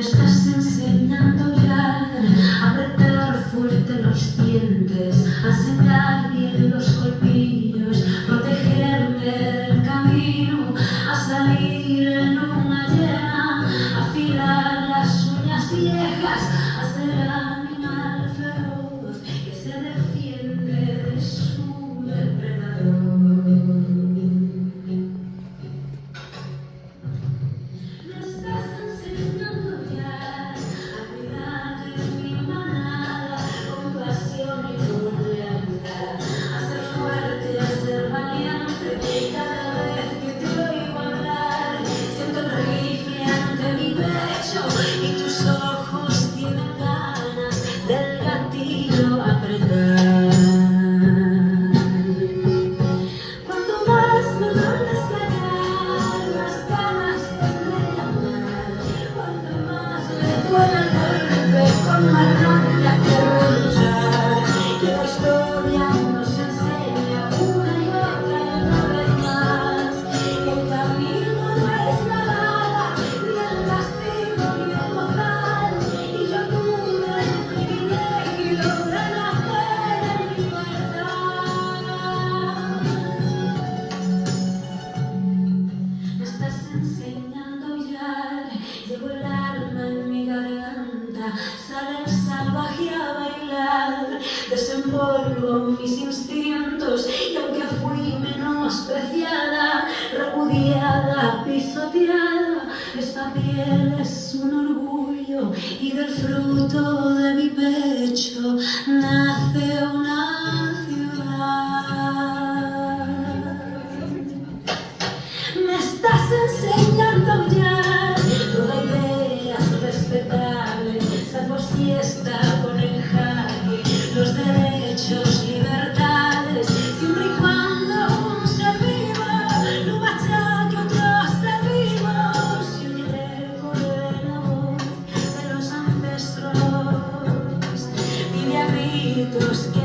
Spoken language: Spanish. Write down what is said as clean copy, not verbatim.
estás enseñando ya a apretar fuerte los dientes, a sentar bien los colmillos, protegerme del camino, a salir en una llena, a afilar las uñas viejas, a ser animal feroz que se defiende de su depredador. Y tus ojos tienen ganas del gatillo apretar. Cuanto más me mandas callar, más ganas tendré de amar. Cuanto más me duele el golpe, con más rabia quiero luchar. Y la historia nos enseña una y otra vez más que el camino no es nada, ni el castigo ni el mortal. Y yo tuve el privilegio de nacer en libertad. Me estás enseñando ya, llevo el alma en mi garganta, sale el salvaje a bailar, desenvolvo mis instintos y aunque fui menospreciada, repudiada, pisoteada, esta piel es un orgullo y del fruto de mi pecho nace una ciudad. Me estás enseñando ya, toda idea es respetable, salvo si está con en jaque los derechos, libertades, siempre y cuando un ser vivo no machaque otros ser vivos y un eco de la voz de los ancestros pide a gritos que